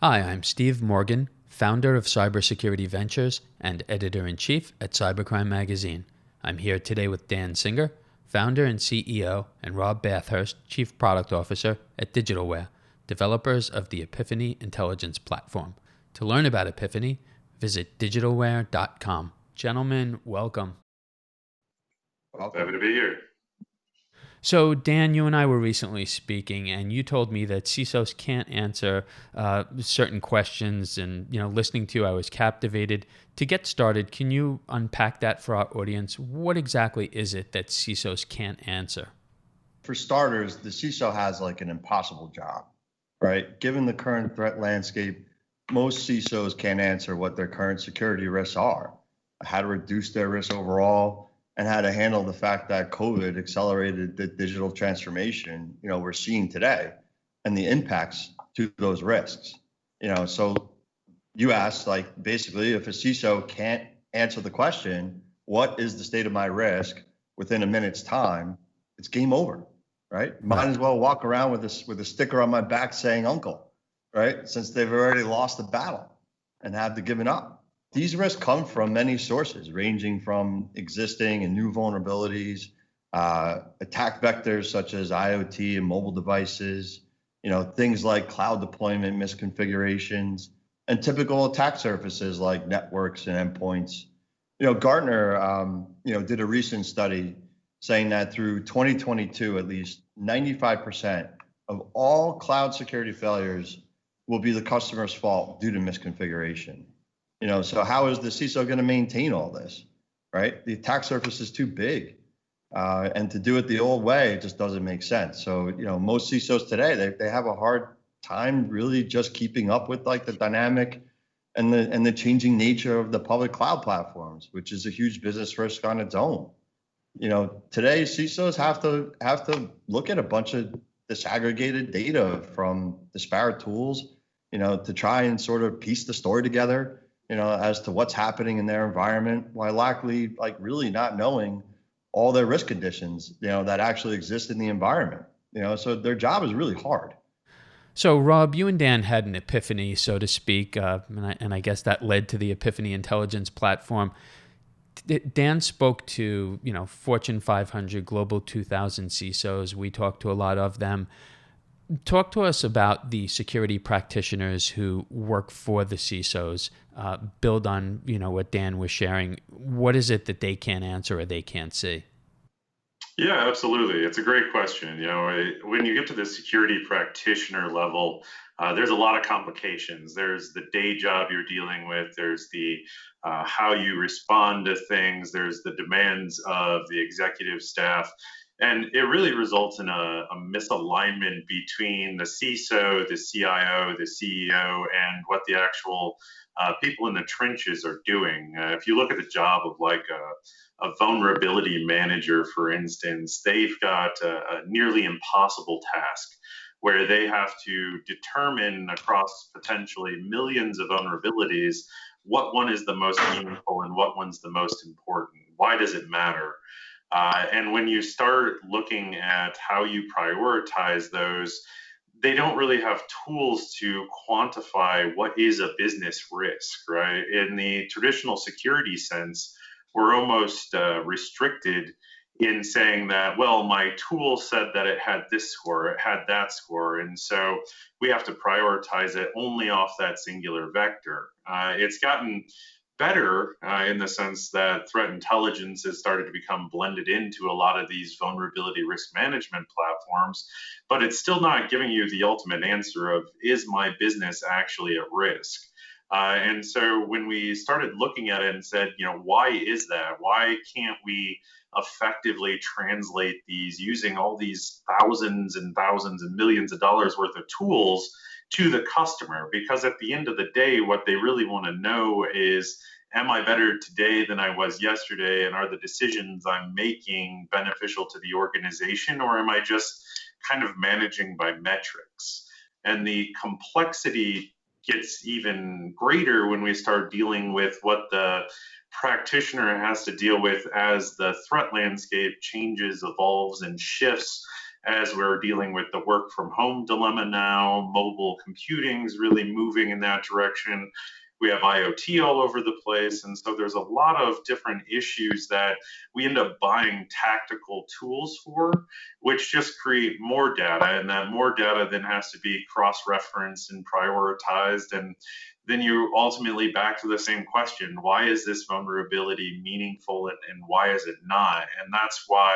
Hi, I'm Steve Morgan, founder of Cybersecurity Ventures and editor-in-chief at Cybercrime magazine. I'm here today with Dan Singer, founder and CEO, and Rob Bathurst, chief product officer at Digitalware, developers of the Epiphany intelligence platform. To learn about Epiphany, visit digitalware.com. Gentlemen, welcome. Happy to be here. So, Dan, you and I were recently speaking, and you told me that CISOs can't answer certain questions. And, listening to you, I was captivated. To get started, can you unpack that for our audience? What exactly is it that CISOs can't answer? For starters, the CISO has like an impossible job, right? Given the current threat landscape, most CISOs can't answer what their current security risks are, how to reduce their risk overall, and how to handle the fact that COVID accelerated the digital transformation, we're seeing today and the impacts to those risks. So you asked, like, basically, if a CISO can't answer the question, what is the state of my risk within a minute's time, it's game over, right? Might as well walk around with a sticker on my back saying uncle, right? Since they've already lost the battle and have to give it up. These risks come from many sources, ranging from existing and new vulnerabilities, attack vectors such as IoT and mobile devices, things like cloud deployment misconfigurations, and typical attack surfaces like networks and endpoints. Gartner, did a recent study saying that through 2022, at least 95% of all cloud security failures will be the customer's fault due to misconfiguration. So how is the CISO going to maintain all this, right? The attack surface is too big, and to do it the old way, it just doesn't make sense. So, most CISOs today, they have a hard time really just keeping up with like the dynamic and the changing nature of the public cloud platforms, which is a huge business risk on its own. Today CISOs have to look at a bunch of disaggregated data from disparate tools, to try and sort of piece the story together, as to what's happening in their environment, while likely really not knowing all their risk conditions, that actually exist in the environment. So their job is really hard. So, Rob, you and Dan had an epiphany, so to speak, and I guess that led to the Epiphany intelligence platform. Dan spoke to, Fortune 500, Global 2000 CISOs. We talked to a lot of them. Talk to us about the security practitioners who work for the CISOs. Build on, what Dan was sharing. What is it that they can't answer or they can't see? Yeah, absolutely. It's a great question. When you get to the security practitioner level, there's a lot of complications. There's the day job you're dealing with. There's the how you respond to things. There's the demands of the executive staff. And it really results in a misalignment between the CISO, the CIO, the CEO, and what the actual people in the trenches are doing. If you look at the job of like a vulnerability manager, for instance, they've got a nearly impossible task where they have to determine across potentially millions of vulnerabilities what one is the most meaningful and what one's the most important. Why does it matter? And when you start looking at how you prioritize those, they don't really have tools to quantify what is a business risk, right? In the traditional security sense, we're almost restricted in saying that, well, my tool said that it had this score, it had that score, and so we have to prioritize it only off that singular vector. It's gotten better in the sense that threat intelligence has started to become blended into a lot of these vulnerability risk management platforms, but it's still not giving you the ultimate answer of, is my business actually at risk? And so when we started looking at it and said, why is that? Why can't we effectively translate these using all these thousands and thousands and millions of dollars worth of tools to the customer? Because at the end of the day, what they really want to know is, am I better today than I was yesterday? And are the decisions I'm making beneficial to the organization, or am I just kind of managing by metrics? And the complexity gets even greater when we start dealing with what the practitioner has to deal with as the threat landscape changes, evolves, and shifts as we're dealing with the work from home dilemma now. Mobile computing is really moving in that direction. We have IoT all over the place. And so there's a lot of different issues that we end up buying tactical tools for, which just create more data. And that more data then has to be cross-referenced and prioritized. And then you ultimately back to the same question: why is this vulnerability meaningful, and why is it not? And that's why,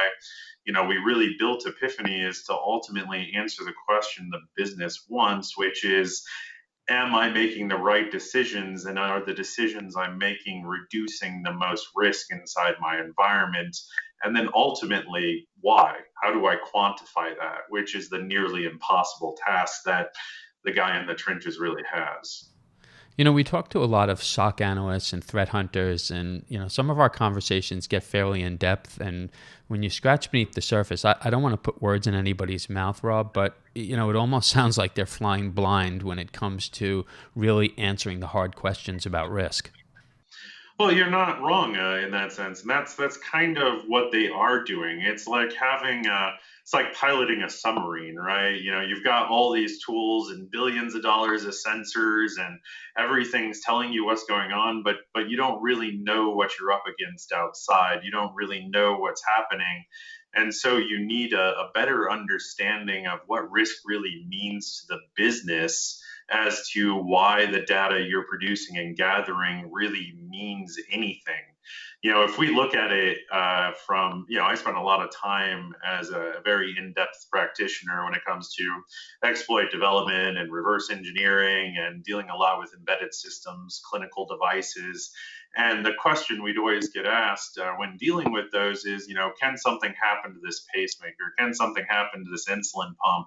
we really built Epiphany, is to ultimately answer the question the business wants, which is, am I making the right decisions, and are the decisions I'm making reducing the most risk inside my environment? And then ultimately, why? How do I quantify that? Which is the nearly impossible task that the guy in the trenches really has. We talk to a lot of SOC analysts and threat hunters, and some of our conversations get fairly in depth. And when you scratch beneath the surface, I don't want to put words in anybody's mouth, Rob, but it almost sounds like they're flying blind when it comes to really answering the hard questions about risk. Well, you're not wrong in that sense, and that's kind of what they are doing. It's like it's like piloting a submarine, right? You've got all these tools and billions of dollars of sensors, and everything's telling you what's going on, but you don't really know what you're up against outside. You don't really know what's happening. And so you need a better understanding of what risk really means to the business, as to why the data you're producing and gathering really means anything. If we look at it I spent a lot of time as a very in-depth practitioner when it comes to exploit development and reverse engineering, and dealing a lot with embedded systems, clinical devices. And the question we'd always get asked when dealing with those is, can something happen to this pacemaker? Can something happen to this insulin pump?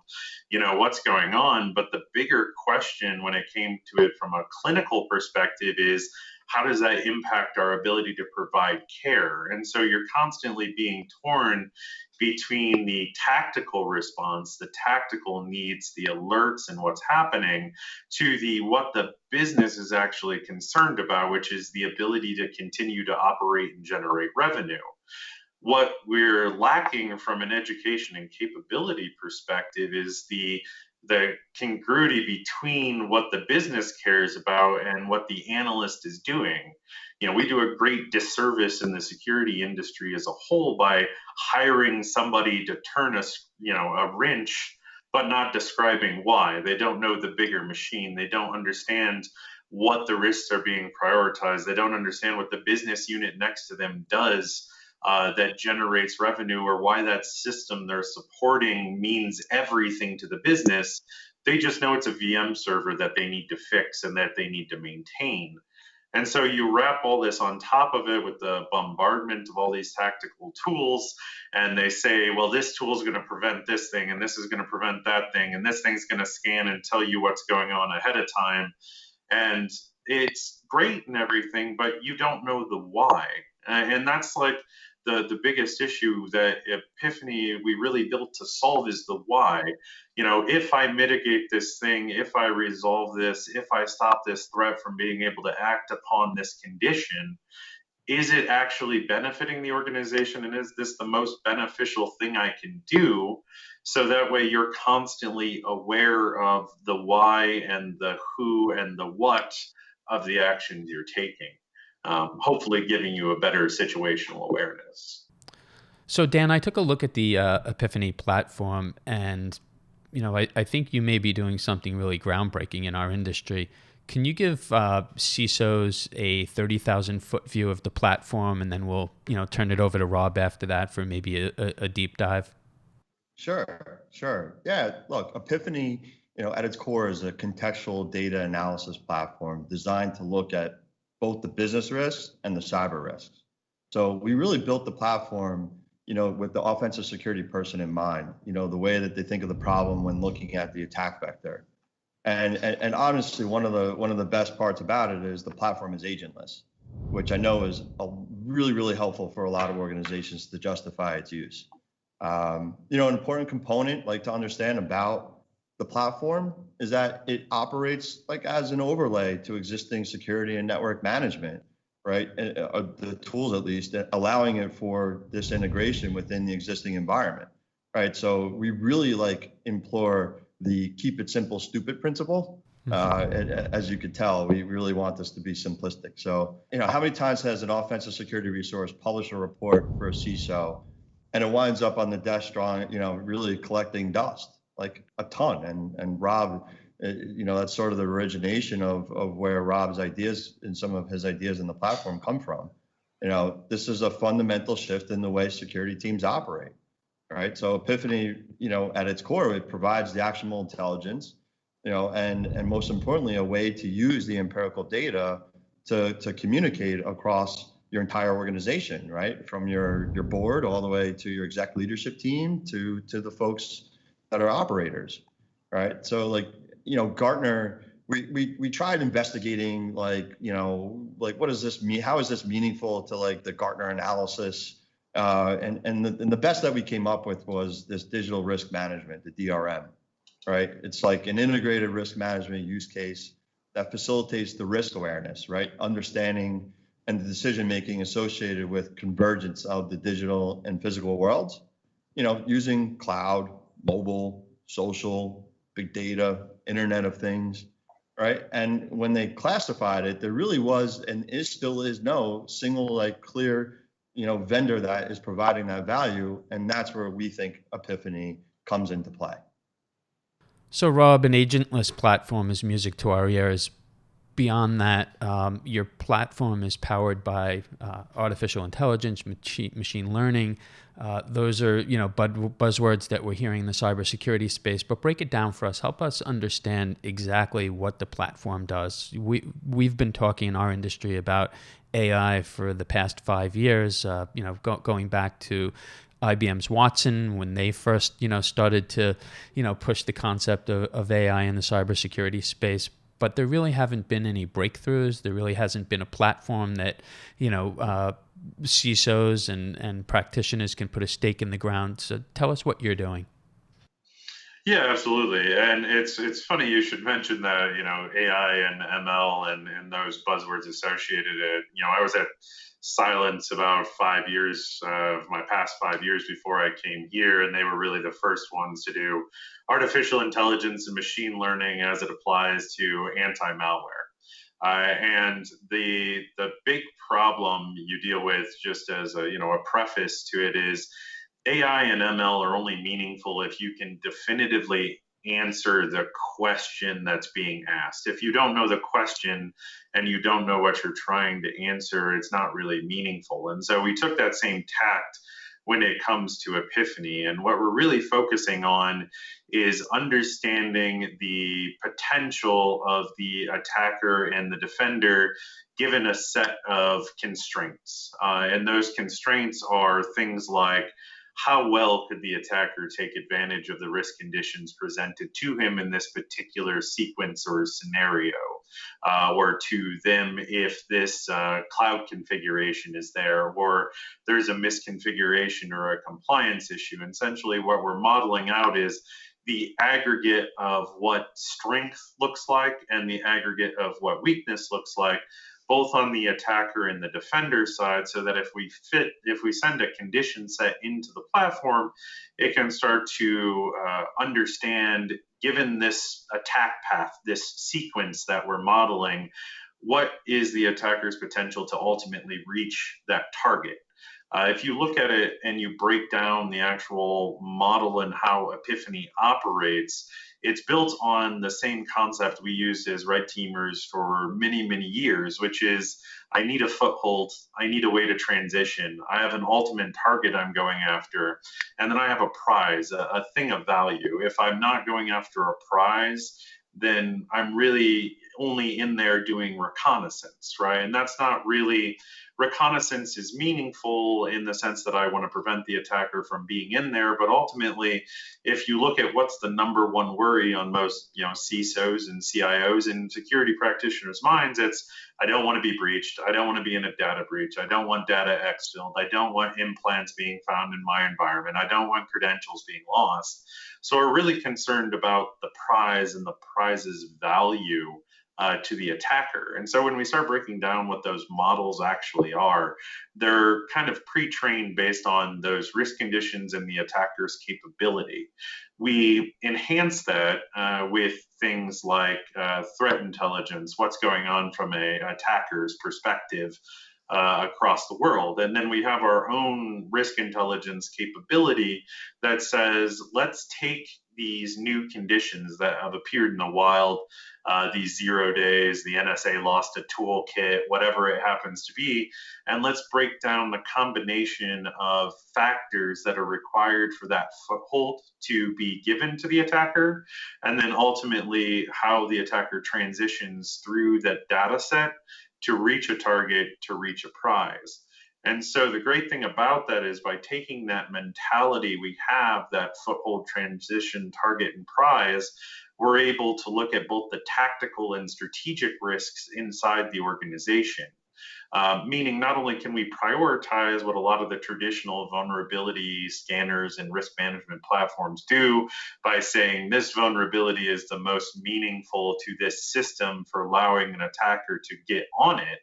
What's going on? But the bigger question when it came to it from a clinical perspective is, how does that impact our ability to provide care? And so you're constantly being torn between the tactical response, the tactical needs, the alerts, and what's happening, to the what the business is actually concerned about, which is the ability to continue to operate and generate revenue. What we're lacking from an education and capability perspective is the congruity between what the business cares about and what the analyst is doing. We do a great disservice in the security industry as a whole by hiring somebody to turn a wrench, but not describing why. They don't know the bigger machine. They don't understand what the risks are being prioritized. They don't understand what the business unit next to them does that generates revenue, or why that system they're supporting means everything to the business. They just know it's a VM server that they need to fix and that they need to maintain. And so you wrap all this on top of it with the bombardment of all these tactical tools, and they say, well, this tool is going to prevent this thing, and this is going to prevent that thing, and this thing's going to scan and tell you what's going on ahead of time. And it's great and everything, but you don't know the why. And that's like the biggest issue that Epiphany we really built to solve, is the why. If I mitigate this thing, if I resolve this, if I stop this threat from being able to act upon this condition, is it actually benefiting the organization? And is this the most beneficial thing I can do? So that way you're constantly aware of the why and the who and the what of the actions you're taking. Hopefully giving you a better situational awareness. So Dan, I took a look at the Epiphany platform, and I think you may be doing something really groundbreaking in our industry. Can you give CISOs a 30,000-foot view of the platform, and then we'll turn it over to Rob after that for maybe a deep dive? Sure. Yeah, look, Epiphany, at its core is a contextual data analysis platform designed to look at both the business risks and the cyber risks. So we really built the platform, with the offensive security person in mind, the way that they think of the problem when looking at the attack vector. And honestly, one of the best parts about it is the platform is agentless, which I know is really, really helpful for a lot of organizations to justify its use. An important component to understand about the platform is that it operates as an overlay to existing security and network management, right? The tools, at least, allowing it for this integration within the existing environment. right? So we really like implore the keep it simple, stupid principle. As you could tell, we really want this to be simplistic. So, how many times has an offensive security resource published a report for a CISO and it winds up on the desk drawing, really collecting dust, like a ton. And Rob, that's sort of the origination of where Rob's ideas and some of his ideas in the platform come from. This is a fundamental shift in the way security teams operate, right? So Epiphany, at its core, it provides the actionable intelligence, and most importantly, a way to use the empirical data to communicate across your entire organization, right? From your board all the way to your exec leadership team to the folks that are operators, right? So Gartner, we tried investigating what does this mean? How is this meaningful to the Gartner analysis? And the best that we came up with was this digital risk management, the DRM, right? It's like an integrated risk management use case that facilitates the risk awareness, right? Understanding and the decision making associated with convergence of the digital and physical worlds, using cloud, mobile, social, big data, Internet of Things, right? And when they classified it, there really was and still is no single clear vendor that is providing that value, and that's where we think Epiphany comes into play. So, Rob, an agentless platform is music to our ears. Beyond that, your platform is powered by artificial intelligence, machine learning. Those are buzzwords that we're hearing in the cybersecurity space. But break it down for us. Help us understand exactly what the platform does. We've been talking in our industry about AI for the past 5 years. Going back to IBM's Watson, when they first started to push the concept of AI in the cybersecurity space. But there really haven't been any breakthroughs. There really hasn't been a platform that, CISOs and practitioners can put a stake in the ground. So tell us what you're doing. Yeah, absolutely. And it's funny you should mention that, AI and ML and those buzzwords associated it. I was at Silence about 5 years of my past 5 years before I came here, and they were really the first ones to do artificial intelligence and machine learning as it applies to anti-malware. And the big problem you deal with, just as a preface to it, is AI and ML are only meaningful if you can definitively answer the question that's being asked. If you don't know the question and you don't know what you're trying to answer, it's not really meaningful. And so we took that same tact when it comes to Epiphany. And what we're really focusing on is understanding the potential of the attacker and the defender given a set of constraints. And those constraints are things like, how well could the attacker take advantage of the risk conditions presented to him in this particular sequence or scenario, or to them if this cloud configuration is there, or there's a misconfiguration or a compliance issue. And essentially what we're modeling out is the aggregate of what strength looks like and the aggregate of what weakness looks like, both on the attacker and the defender side, so that if we send a condition set into the platform, it can start to understand, given this attack path, this sequence that we're modeling, what is the attacker's potential to ultimately reach that target. If you look at it and you break down the actual model and how Epiphany operates, it's built on the same concept we used as red teamers for many, many years, which is I need a foothold, I need a way to transition, I have an ultimate target I'm going after, and then I have a prize, a thing of value. If I'm not going after a prize, then I'm really only in there doing reconnaissance, right? And that's not really, reconnaissance is meaningful in the sense that I want to prevent the attacker from being in there. But ultimately, if you look at what's the number one worry on most, CISOs and CIOs and security practitioners' minds, it's, I don't want to be breached. I don't want to be in a data breach. I don't want data exfilled. I don't want implants being found in my environment. I don't want credentials being lost. So we're really concerned about the prize and the prize's value to the attacker. And so when we start breaking down what those models actually are, they're kind of pre-trained based on those risk conditions and the attacker's capability. We enhance that with things like threat intelligence, what's going on from a attacker's perspective across the world. And then we have our own risk intelligence capability that says, let's take these new conditions that have appeared in the wild, these 0 days, the NSA lost a toolkit, whatever it happens to be, and let's break down the combination of factors that are required for that foothold to be given to the attacker, and then ultimately how the attacker transitions through that data set to reach a target, to reach a prize. And so the great thing about that is by taking that mentality we have, that foothold, transition, target, and prize, we're able to look at both the tactical and strategic risks inside the organization. Meaning not only can we prioritize what a lot of the traditional vulnerability scanners and risk management platforms do by saying this vulnerability is the most meaningful to this system for allowing an attacker to get on it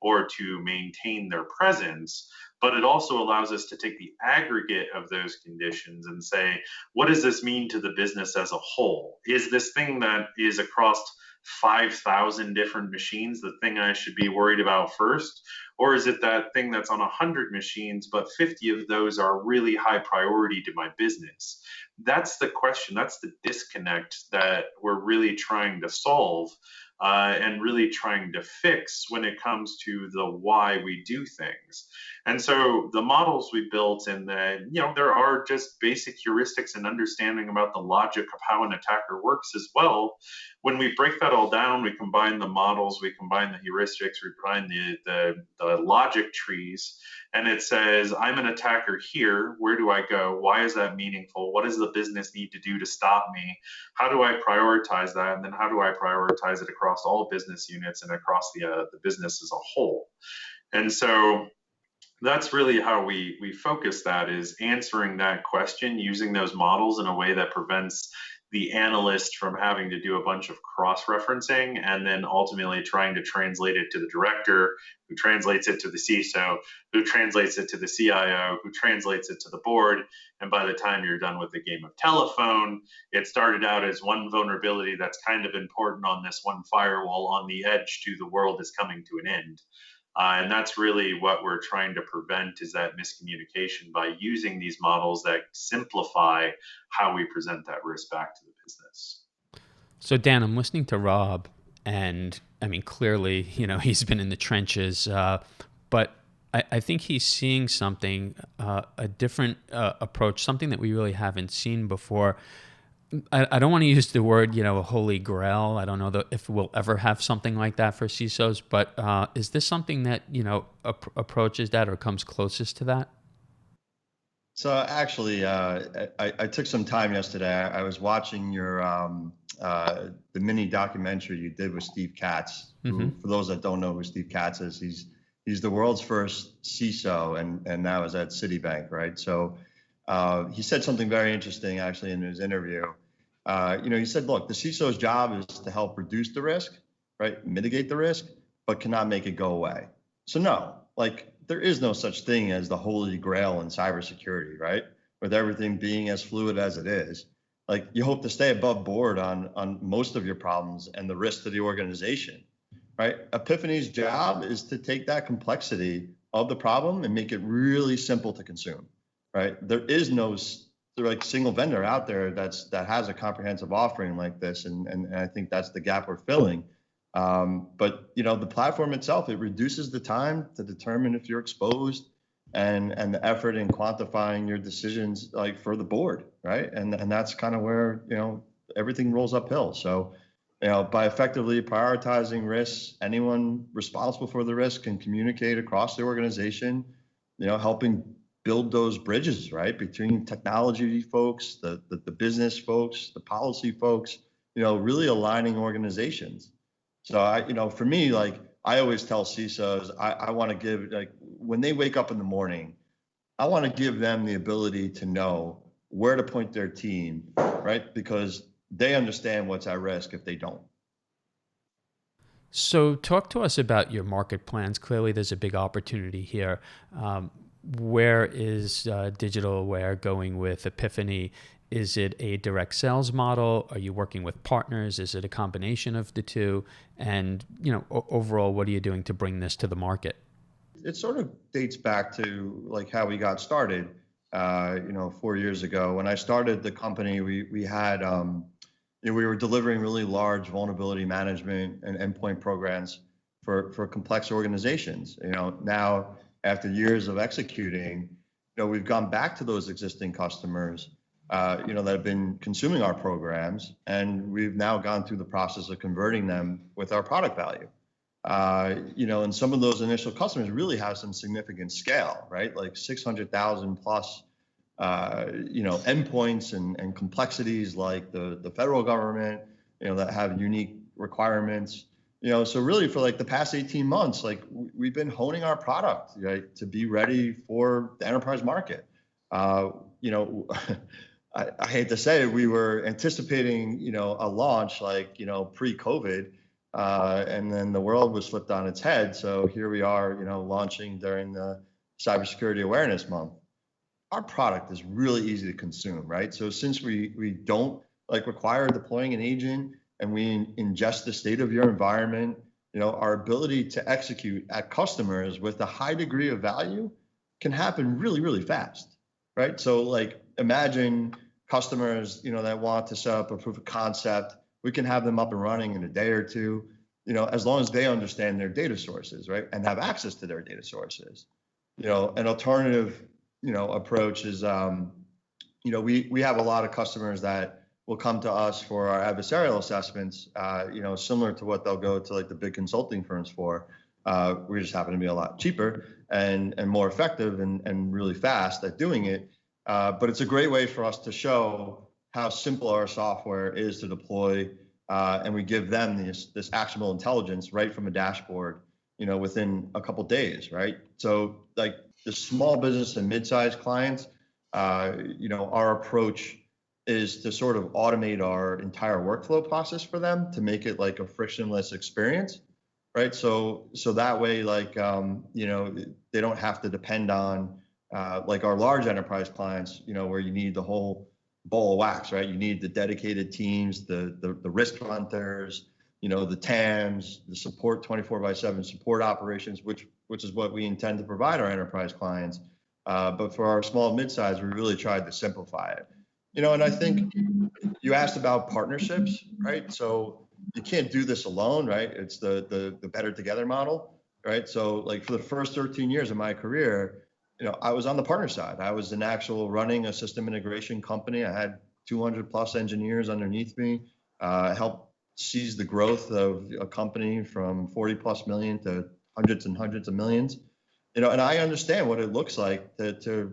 or to maintain their presence, but it also allows us to take the aggregate of those conditions and say, what does this mean to the business as a whole? Is this thing that is across 5,000 different machines the thing I should be worried about first? Or is it that thing that's on 100 machines, but 50 of those are really high priority to my business? That's the question. That's the disconnect that we're really trying to solve and really trying to fix when it comes to the why we do things. And so the models we built, and there are just basic heuristics and understanding about the logic of how an attacker works as well. When we break that all down, we combine the models, we combine the heuristics, we combine the logic trees, and it says, I'm an attacker here. Where do I go? Why is that meaningful? What does the business need to do to stop me? How do I prioritize that? And then how do I prioritize it across all business units and across the business as a whole? And so that's really how we focus that, is answering that question using those models in a way that prevents the analyst from having to do a bunch of cross-referencing and then ultimately trying to translate it to the director, who translates it to the CISO, who translates it to the CIO, who translates it to the board. And by the time you're done with the game of telephone, it started out as one vulnerability that's kind of important on this one firewall on the edge to the world is coming to an end. And that's really what we're trying to prevent, is that miscommunication by using these models that simplify how we present that risk back to the business. So Dan, I'm listening to Rob, and I mean, clearly, he's been in the trenches, but I think he's seeing something, a different approach, something that we really haven't seen before. I don't want to use the word, a holy grail. I don't know if we'll ever have something like that for CISOs, but is this something that, approaches that or comes closest to that? So actually, I took some time yesterday. I was watching your the mini documentary you did with Steve Katz. Who, for those that don't know who Steve Katz is, he's the world's first CISO and now is at Citibank, right? So he said something very interesting actually in his interview. He said, look, the CISO's job is to help reduce the risk, right? Mitigate the risk, but cannot make it go away. So no, there is no such thing as the Holy Grail in cybersecurity, right? With everything being as fluid as it is, you hope to stay above board on most of your problems and the risk to the organization, right? Epiphany's job is to take that complexity of the problem and make it really simple to consume, right? There is no single vendor out there that has a comprehensive offering like this, and I think that's the gap we're filling. But the platform itself, it reduces the time to determine if you're exposed and the effort in quantifying your decisions for the board, right? And that's kind of where everything rolls uphill. So by effectively prioritizing risks, anyone responsible for the risk can communicate across the organization, helping build those bridges, right, between technology folks, the business folks, the policy folks, really aligning organizations. So for me, I always tell CISOs, I want to give, when they wake up in the morning, I want to give them the ability to know where to point their team, right? Because they understand what's at risk if they don't. So talk to us about your market plans. Clearly, there's a big opportunity here. Where is Digitalware going with Epiphany? Is it a direct sales model? Are you working with partners? Is it a combination of the two? And overall, what are you doing to bring this to the market? It sort of dates back to like how we got started. 4 years ago when I started the company, we had we were delivering really large vulnerability management and endpoint programs for complex organizations. Now after years of executing, we've gone back to those existing customers, that have been consuming our programs, and we've now gone through the process of converting them with our product value. And some of those initial customers really have some significant scale, right? Like 600,000 plus, endpoints and complexities like the federal government, that have unique requirements. So really for like the past 18 months, like we've been honing our product, right, to be ready for the enterprise market. I hate to say it, we were anticipating, a launch like, pre-COVID, and then the world was flipped on its head. So here we are, launching during the Cybersecurity Awareness Month. Our product is really easy to consume, right? So since we don't require deploying an agent, and we ingest the state of your environment, our ability to execute at customers with a high degree of value can happen really, really fast, right? So imagine customers, that want to set up a proof of concept. We can have them up and running in a day or two, as long as they understand their data sources, right? And have access to their data sources. An alternative, approach is, we have a lot of customers that will come to us for our adversarial assessments, similar to what they'll go to the big consulting firms for. We just happen to be a lot cheaper and more effective and really fast at doing it. But it's a great way for us to show how simple our software is to deploy, and we give them this actionable intelligence right from a dashboard, within a couple days, right? So the small business and mid-sized clients, our approach is to sort of automate our entire workflow process for them to make it like a frictionless experience, right? So that way, they don't have to depend on our large enterprise clients, where you need the whole bowl of wax, right? You need the dedicated teams, the risk hunters, the TAMs, the support 24/7 support operations, which is what we intend to provide our enterprise clients. But for our small mid-size, we really tried to simplify it. And I think you asked about partnerships, right? So you can't do this alone, right? It's the better together model, right? So for the first 13 years of my career, I was on the partner side. I was running a system integration company. I had 200 plus engineers underneath me, helped seize the growth of a company from 40 plus million to hundreds and hundreds of millions. And I understand what it looks like to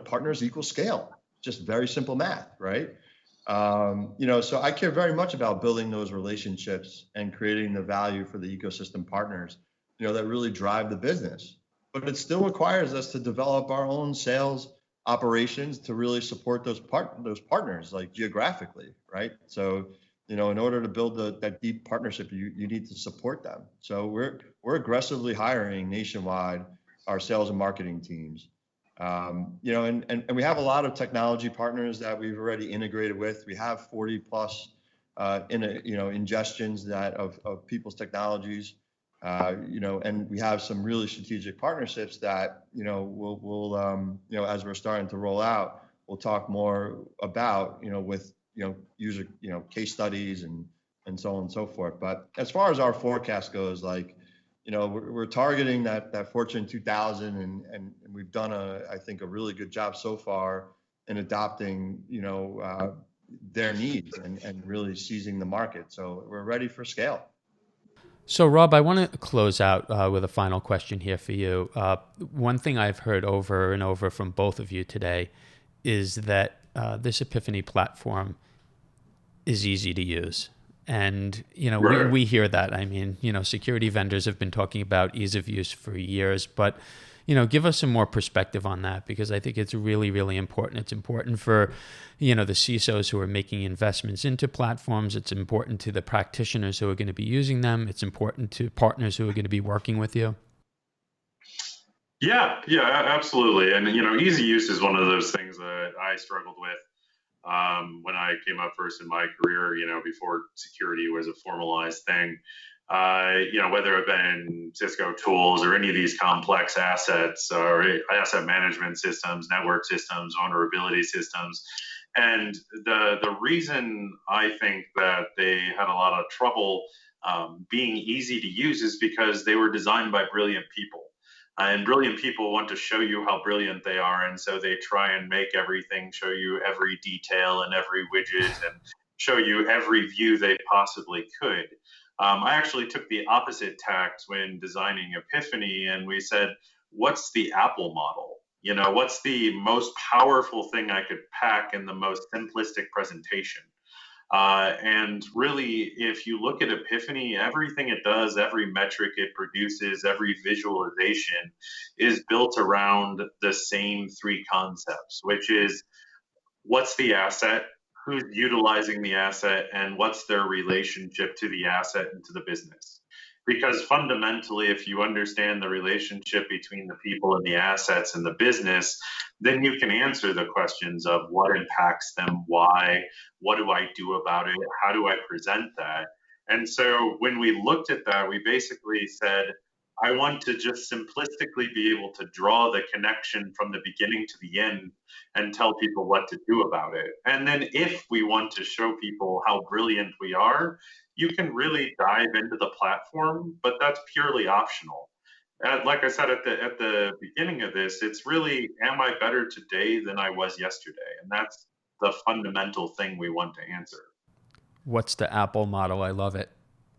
partners equal scale. Just very simple math, right? So I care very much about building those relationships and creating the value for the ecosystem partners, that really drive the business. But it still requires us to develop our own sales operations to really support those partners, geographically, right? So, in order to build that deep partnership, you need to support them. So we're aggressively hiring nationwide our sales and marketing teams. And we have a lot of technology partners that we've already integrated with. We have 40 plus ingestions of people's technologies, and we have some really strategic partnerships that we'll as we're starting to roll out, we'll talk more about with user case studies and so on and so forth. But as far as our forecast goes, we're targeting that Fortune 2000, and we've done I think a really good job so far in adopting their needs and really seizing the market. So we're ready for scale. So Rob, I want to close out with a final question here for you. One thing I've heard over and over from both of you today is that this Epiphany platform is easy to use. And, we hear that. I mean, security vendors have been talking about ease of use for years, but, Give us some more perspective on that, because I think it's really, really important. It's important for, the CISOs who are making investments into platforms. It's important to the practitioners who are going to be using them. It's important to partners who are going to be working with you. Yeah, absolutely. And, easy use is one of those things that I struggled with when I came up first in my career, before security was a formalized thing. Whether it been Cisco tools or any of these complex assets or asset management systems, network systems, vulnerability systems. And the reason I think that they had a lot of trouble being easy to use is because they were designed by brilliant people. And brilliant people want to show you how brilliant they are. And so they try and make everything, show you every detail and every widget and show you every view they possibly could. I actually took the opposite tact when designing Epiphany, and we said, what's the Apple model? What's the most powerful thing I could pack in the most simplistic presentation? And really, if you look at Epiphany, everything it does, every metric it produces, every visualization is built around the same three concepts, which is what's the asset, who's utilizing the asset, and what's their relationship to the asset and to the business. Because fundamentally, if you understand the relationship between the people and the assets and the business, then you can answer the questions of what impacts them, why, what do I do about it, how do I present that? And so when we looked at that, we basically said, I want to just simplistically be able to draw the connection from the beginning to the end and tell people what to do about it. And then if we want to show people how brilliant we are, you can really dive into the platform, but that's purely optional. Like I said at the beginning of this, it's really, am I better today than I was yesterday? And that's the fundamental thing we want to answer. What's the Apple model? I love it.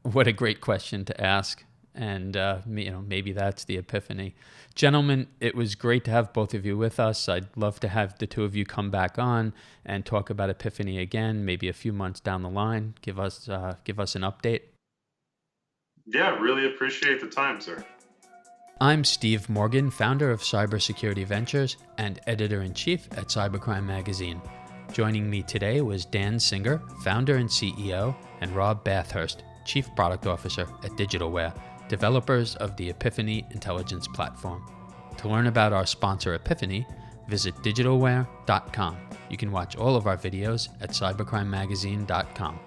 What a great question to ask. And, maybe that's the epiphany. Gentlemen, it was great to have both of you with us. I'd love to have the two of you come back on and talk about Epiphany again, maybe a few months down the line. Give us an update. Yeah, really appreciate the time, sir. I'm Steve Morgan, founder of Cybersecurity Ventures and editor-in-chief at Cybercrime Magazine. Joining me today was Dan Singer, founder and CEO, and Rob Bathurst, Chief Product Officer at Digitalware, developers of the Epiphany Intelligence Platform. To learn about our sponsor Epiphany, visit digitalware.com. You can watch all of our videos at cybercrimemagazine.com.